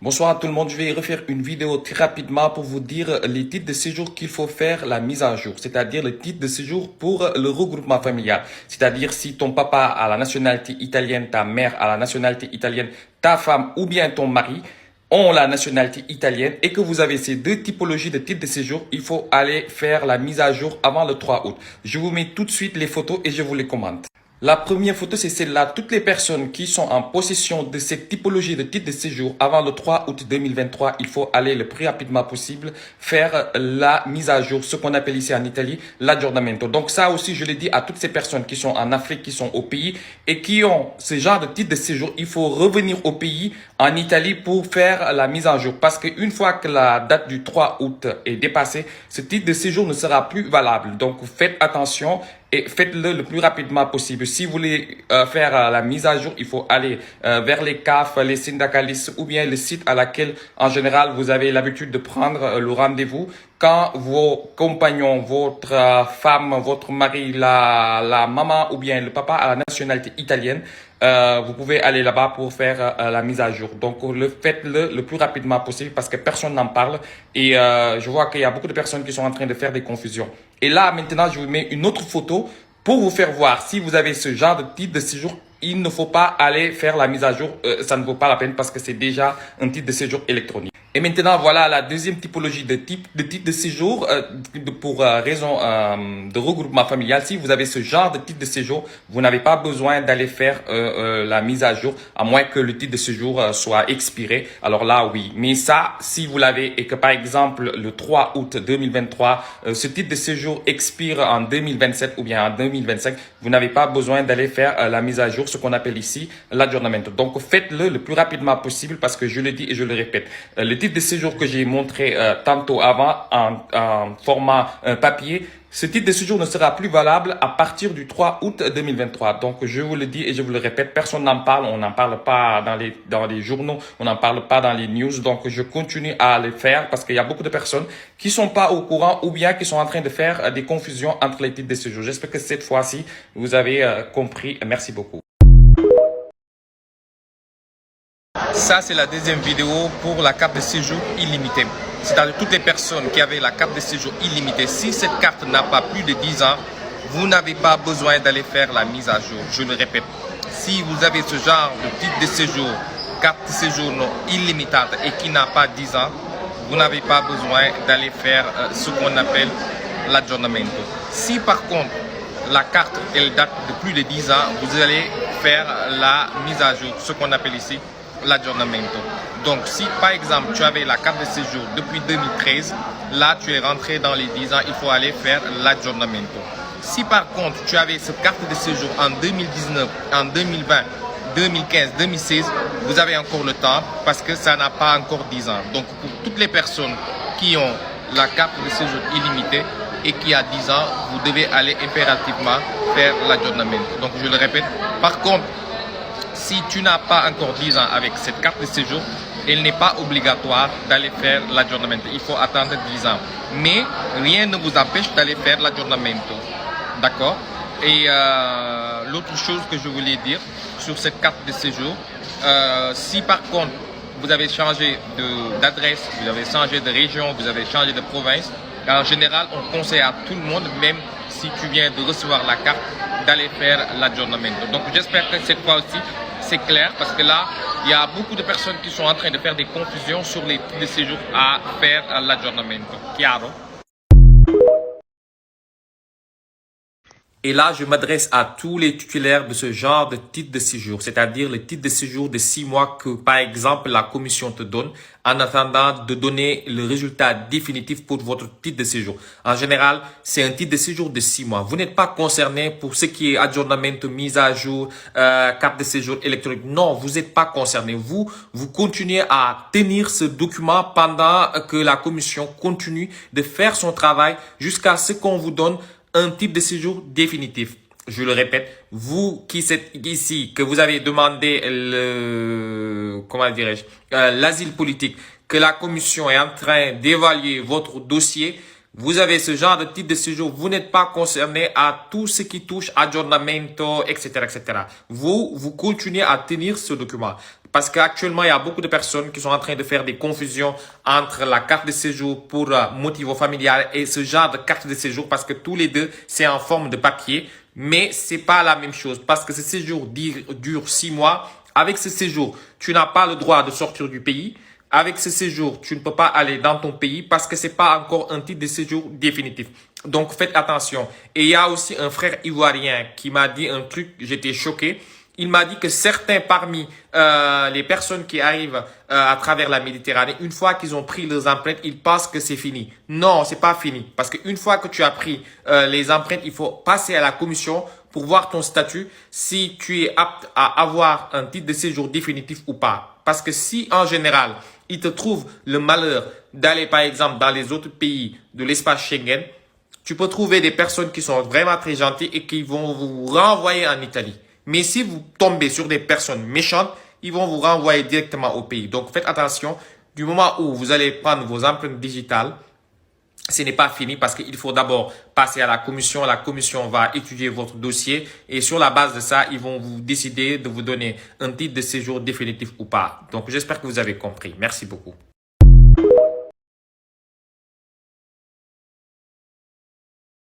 Bonsoir à tout le monde, je vais refaire une vidéo très rapidement pour vous dire les titres de séjour qu'il faut faire la mise à jour, c'est-à-dire le titre de séjour pour le regroupement familial. C'est-à-dire si ton papa a la nationalité italienne, ta mère a la nationalité italienne, ta femme ou bien ton mari ont la nationalité italienne et que vous avez ces deux typologies de titres de séjour, il faut aller faire la mise à jour avant le 3 août. Je vous mets tout de suite les photos et je vous les commente. La première photo, c'est celle-là. Toutes les personnes qui sont en possession de cette typologie de titre de séjour avant le 3 août 2023, il faut aller le plus rapidement possible faire la mise à jour, ce qu'on appelle ici en Italie l'aggiornamento. Donc ça aussi, je l'ai dit à toutes ces personnes qui sont en Afrique, qui sont au pays et qui ont ce genre de titre de séjour, il faut revenir au pays en Italie pour faire la mise à jour. Parce qu'une fois que la date du 3 août est dépassée, ce titre de séjour ne sera plus valable. Donc faites attention et faites-le le plus rapidement possible. Si vous voulez faire la mise à jour, il faut aller vers les CAF, les syndicalistes ou bien le site à laquelle en général vous avez l'habitude de prendre le rendez-vous. Quand vos compagnons, votre femme, votre mari, la maman ou bien le papa a la nationalité italienne, vous pouvez aller là-bas pour faire la mise à jour. Donc, faites-le le plus rapidement possible parce que personne n'en parle. Et je vois qu'il y a beaucoup de personnes qui sont en train de faire des confusions. Et là, maintenant, je vous mets une autre photo pour vous faire voir si vous avez ce genre de titre de séjour. Il ne faut pas aller faire la mise à jour. Ça ne vaut pas la peine parce que c'est déjà un titre de séjour électronique. Et maintenant, voilà la deuxième typologie de titre de séjour pour raison de regroupement familial. Si vous avez ce genre de titre de séjour, vous n'avez pas besoin d'aller faire la mise à jour, à moins que le titre de séjour soit expiré. Alors là, oui. Mais ça, si vous l'avez et que par exemple, le 3 août 2023, ce titre de séjour expire en 2027 ou bien en 2025, vous n'avez pas besoin d'aller faire la mise à jour, ce qu'on appelle ici l'aggiornamento. Donc, faites-le le plus rapidement possible parce que je le dis et je le répète. Le titre de séjour que j'ai montré tantôt avant en format papier, ce titre de séjour ne sera plus valable à partir du 3 août 2023. Donc, je vous le dis et je vous le répète, personne n'en parle. On n'en parle pas dans les journaux, on n'en parle pas dans les news. Donc, je continue à le faire parce qu'il y a beaucoup de personnes qui sont pas au courant ou bien qui sont en train de faire des confusions entre les titres de séjour. J'espère que cette fois-ci, vous avez compris. Merci beaucoup. Ça, c'est la deuxième vidéo pour la carte de séjour illimitée. C'est-à-dire toutes les personnes qui avaient la carte de séjour illimitée. Si cette carte n'a pas plus de 10 ans, vous n'avez pas besoin d'aller faire la mise à jour. Je le répète, si vous avez ce genre de titre de séjour, carte de séjour non illimitée et qui n'a pas 10 ans, vous n'avez pas besoin d'aller faire ce qu'on appelle l'aggiornamento. Si par contre, la carte elle date de plus de 10 ans, vous allez faire la mise à jour, ce qu'on appelle ici l'aggiornamento. Donc, si par exemple tu avais la carte de séjour depuis 2013, là tu es rentré dans les 10 ans, il faut aller faire l'aggiornamento. Si par contre tu avais cette carte de séjour en 2019, en 2020, 2015, 2016, vous avez encore le temps parce que ça n'a pas encore 10 ans. Donc, pour toutes les personnes qui ont la carte de séjour illimitée et qui a 10 ans, vous devez aller impérativement faire l'aggiornamento. Donc, je le répète. Par contre, si tu n'as pas encore 10 ans avec cette carte de séjour, il n'est pas obligatoire d'aller faire l'aggiornamento. Il faut attendre 10 ans. Mais rien ne vous empêche d'aller faire l'aggiornamento. D'accord? Et l'autre chose que je voulais dire sur cette carte de séjour, si par contre vous avez changé d'adresse, vous avez changé de région, vous avez changé de province, en général, on conseille à tout le monde, même si tu viens de recevoir la carte, d'aller faire l'aggiornamento. Donc j'espère que cette fois aussi, c'est clair parce que là, il y a beaucoup de personnes qui sont en train de faire des confusions sur les titres de séjour à faire l'aggiornamento. Chiaro? Et là, je m'adresse à tous les titulaires de ce genre de titre de séjour, c'est-à-dire le titre de séjour de 6 mois que, par exemple, la commission te donne en attendant de donner le résultat définitif pour votre titre de séjour. En général, c'est un titre de séjour de 6 mois. Vous n'êtes pas concerné pour ce qui est aggiornamento, mise à jour, carte de séjour électronique. Non, vous n'êtes pas concerné. Vous continuez à tenir ce document pendant que la commission continue de faire son travail jusqu'à ce qu'on vous donne un type de séjour définitif. Je le répète, vous qui êtes ici, que vous avez demandé l'asile politique, que la commission est en train d'évaluer votre dossier, vous avez ce genre de titre de séjour, vous n'êtes pas concerné à tout ce qui touche aggiornamento, etc., etc. Vous continuez à tenir ce document. Parce qu'actuellement, il y a beaucoup de personnes qui sont en train de faire des confusions entre la carte de séjour pour motif familial et ce genre de carte de séjour parce que tous les deux, c'est en forme de papier. Mais c'est pas la même chose parce que ce séjour dure 6 mois. Avec ce séjour, tu n'as pas le droit de sortir du pays. Avec ce séjour, tu ne peux pas aller dans ton pays parce que c'est pas encore un titre de séjour définitif. Donc, faites attention. Et il y a aussi un frère ivoirien qui m'a dit un truc, j'étais choqué. Il m'a dit que certains parmi les personnes qui arrivent à travers la Méditerranée, une fois qu'ils ont pris leurs empreintes, ils pensent que c'est fini. Non, c'est pas fini. Parce qu'une fois que tu as pris les empreintes, il faut passer à la commission pour voir ton statut, si tu es apte à avoir un titre de séjour définitif ou pas. Parce que si en général, il te trouve le malheur d'aller par exemple dans les autres pays de l'espace Schengen, tu peux trouver des personnes qui sont vraiment très gentilles et qui vont vous renvoyer en Italie. Mais si vous tombez sur des personnes méchantes, ils vont vous renvoyer directement au pays. Donc faites attention, du moment où vous allez prendre vos empreintes digitales, ce n'est pas fini parce qu'il faut d'abord passer à la commission. La commission va étudier votre dossier et sur la base de ça, ils vont vous décider de vous donner un titre de séjour définitif ou pas. Donc j'espère que vous avez compris. Merci beaucoup.